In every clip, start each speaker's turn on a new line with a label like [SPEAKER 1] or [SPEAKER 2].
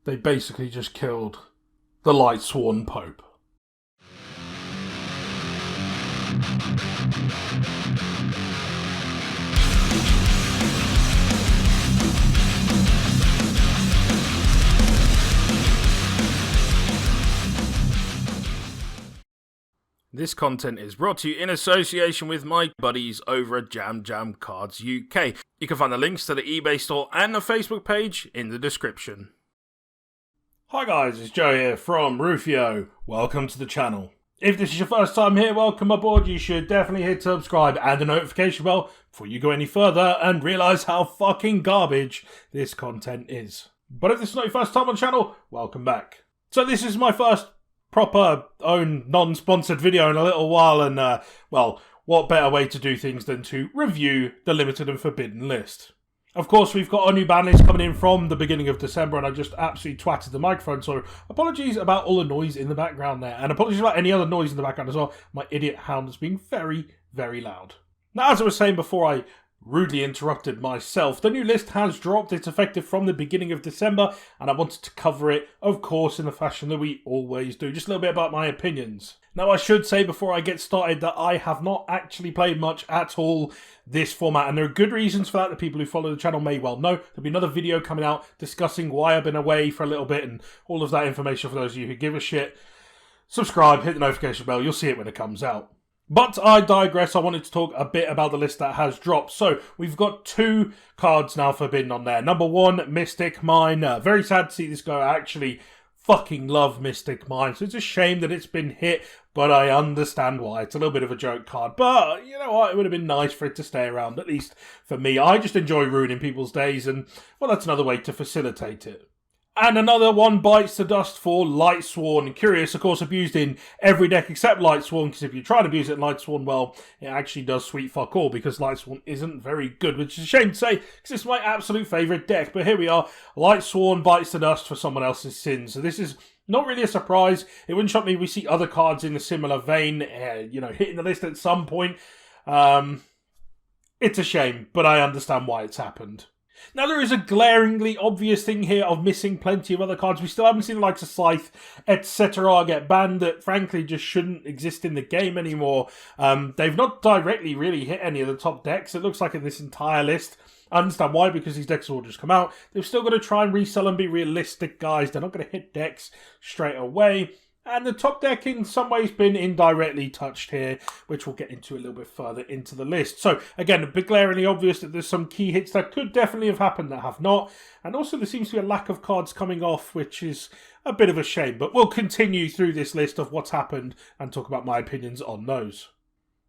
[SPEAKER 1] they basically just killed the light sworn Pope. This content is brought to you in association with my buddies over at Jam Jam Cards UK. You can find the links to the eBay store and the Facebook page in the description. Hi guys, it's Joe here from Rufioh. Welcome to the channel. If this is your first time here, welcome aboard. You should definitely hit subscribe and the notification bell before you go any further and realise how fucking garbage this content is. But if this is not your first time on the channel, welcome back. So this is my first proper own non-sponsored video in a little while, and well, what better way to do things than to review the limited and forbidden list. Of course, we've got a new ban list coming in from the beginning of December, and I just absolutely twatted the microphone, so apologies about all the noise in the background there, and apologies about any other noise in the background as well. My idiot hound is being very, very loud. Now, as I was saying before I rudely interrupted myself, the new list has dropped. It's effective from the beginning of December, and I wanted to cover it, of course, in the fashion that we always do. Just a little bit about my opinions. Now, I should say before I get started that I have not actually played much at all this format, and there are good reasons for that. The people who follow the channel may well know. There'll be another video coming out discussing why I've been away for a little bit and all of that information for those of you who give a shit. Subscribe, hit the notification bell, you'll see it when it comes out. But I digress. I wanted to talk a bit about the list that has dropped. So we've got two cards now forbidden on there. Number one, Mystic Mine. Very sad to see this go. I actually fucking love Mystic Mine. So it's a shame that it's been hit, but I understand why. It's a little bit of a joke card. But you know what? It would have been nice for it to stay around, at least for me. I just enjoy ruining people's days, and well, that's another way to facilitate it. And another one bites the dust for Lightsworn. Curious, of course, abused in every deck except Lightsworn, because if you try to abuse it in Lightsworn, well, it actually does sweet fuck all, because Lightsworn isn't very good, which is a shame to say, because it's my absolute favourite deck. But here we are, Lightsworn bites the dust for someone else's sins. So this is not really a surprise. It wouldn't shock me if we see other cards in a similar vein, hitting the list at some point. It's a shame, but I understand why it's happened. Now, there is a glaringly obvious thing here of missing plenty of other cards. We still haven't seen the likes of Scythe, etc. get banned that, frankly, just shouldn't exist in the game anymore. They've not directly really hit any of the top decks, it looks like, in this entire list. I understand why, because these decks will just come out. They've still got to try and resell and be realistic, guys. They're not going to hit decks straight away. And the top deck in some ways been indirectly touched here, which we'll get into a little bit further into the list. So again, a bit glaringly obvious that there's some key hits that could definitely have happened that have not. And also there seems to be a lack of cards coming off, which is a bit of a shame. But we'll continue through this list of what's happened and talk about my opinions on those.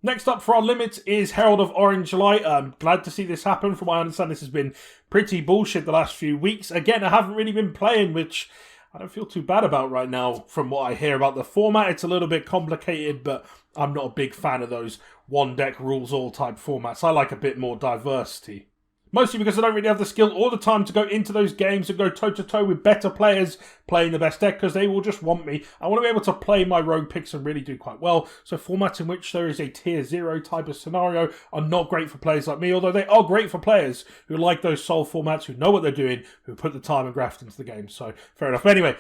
[SPEAKER 1] Next up for our limits is Herald of Orange Light. I'm glad to see this happen. From what I understand, this has been pretty bullshit the last few weeks. Again, I haven't really been playing, which I don't feel too bad about right now from what I hear about the format. It's a little bit complicated, but I'm not a big fan of those one deck rules all type formats. I like a bit more diversity. Mostly because I don't really have the skill or the time to go into those games and go toe-to-toe with better players playing the best deck, because they will just want me. I want to be able to play my rogue picks and really do quite well. So formats in which there is a tier 0 type of scenario are not great for players like me, although they are great for players who like those soul formats, who know what they're doing, who put the time and graft into the game. So fair enough. But anyway,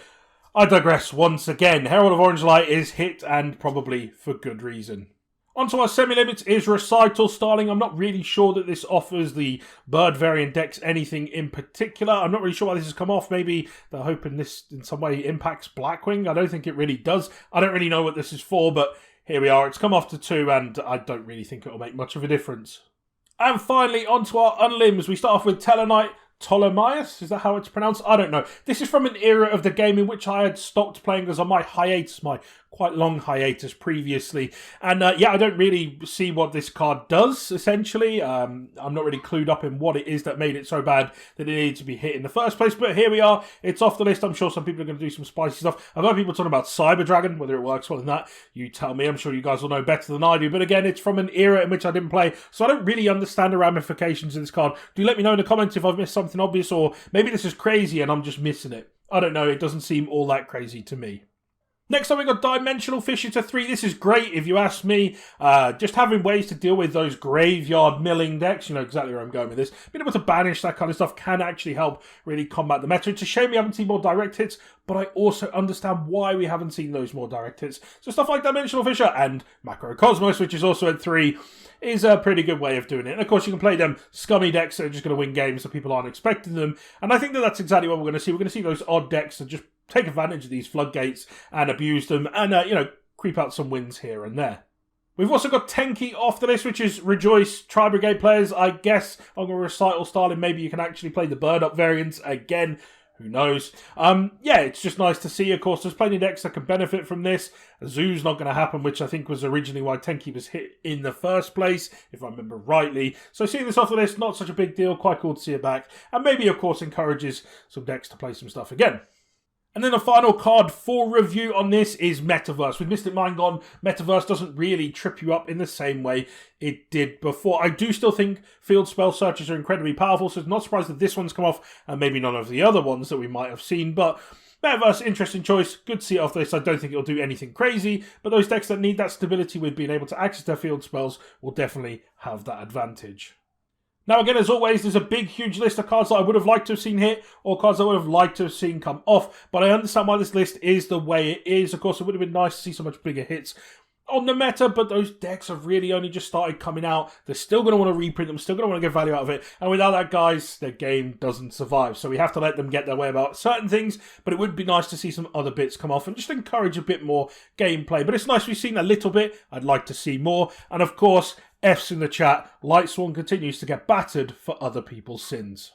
[SPEAKER 1] I digress once again. Herald of Orange Light is hit, and probably for good reason. Onto our semi-limits is Recital Starling. I'm not really sure that this offers the bird variant decks anything in particular. I'm not really sure why this has come off. Maybe they're hoping this in some way impacts Blackwing. I don't think it really does. I don't really know what this is for, but here we are. It's come off to 2, and I don't really think it'll make much of a difference. And finally, onto our unlimbs. We start off with Tellarknight Ptolemaeus, is that how it's pronounced? I don't know. This is from an era of the game in which I had stopped playing because on my hiatus, my quite long hiatus previously. And yeah, I don't really see what this card does, essentially. I'm not really clued up in what it is that made it so bad that it needed to be hit in the first place. But here we are. It's off the list. I'm sure some people are going to do some spicy stuff. I've heard people talking about Cyber Dragon, whether it works well in that. You tell me. I'm sure you guys will know better than I do. But again, it's from an era in which I didn't play, so I don't really understand the ramifications of this card. Do let me know in the comments if I've missed something obvious, or maybe this is crazy and I'm just missing it. I don't know. It doesn't seem all that crazy to me. Next up, we got Dimensional Fissure to 3. This is great, if you ask me. Just having ways to deal with those graveyard milling decks, you know exactly where I'm going with this. Being able to banish that kind of stuff can actually help really combat the meta. It's a shame we haven't seen more direct hits, but I also understand why we haven't seen those more direct hits. So stuff like Dimensional Fissure and Macrocosmos, which is also at 3, is a pretty good way of doing it. And of course, you can play them scummy decks that are just going to win games so people aren't expecting them. And I think that that's exactly what we're going to see. We're going to see those odd decks that just take advantage of these floodgates and abuse them and, creep out some wins here and there. We've also got Tenki off the list, which is Rejoice Tri-Brigade players. I guess I'm going to Recital Starling. Maybe you can actually play the Bird Up variants again. Who knows? It's just nice to see. Of course, there's plenty of decks that can benefit from this. A Zoo's not going to happen, which I think was originally why Tenki was hit in the first place, if I remember rightly. So seeing this off the list, not such a big deal. Quite cool to see it back. And maybe, of course, encourages some decks to play some stuff again. And then the final card for review on this is Metaverse. With Mystic Mind gone, Metaverse doesn't really trip you up in the same way it did before. I do still think field spell searches are incredibly powerful, so it's not surprised that this one's come off and maybe none of the other ones that we might have seen. But Metaverse, interesting choice. Good to see it off this. I don't think it'll do anything crazy, but those decks that need that stability with being able to access their field spells will definitely have that advantage. Now, again, as always, there's a big, huge list of cards that I would have liked to have seen hit or cards I would have liked to have seen come off, but I understand why this list is the way it is. Of course, it would have been nice to see so much bigger hits on the meta, but those decks have really only just started coming out. They're still going to want to reprint them, still going to want to get value out of it, and without that, guys, their game doesn't survive. So we have to let them get their way about certain things, but it would be nice to see some other bits come off and just encourage a bit more gameplay. But it's nice we've seen a little bit. I'd like to see more, and of course, F's in the chat. Lightsworn continues to get battered for other people's sins.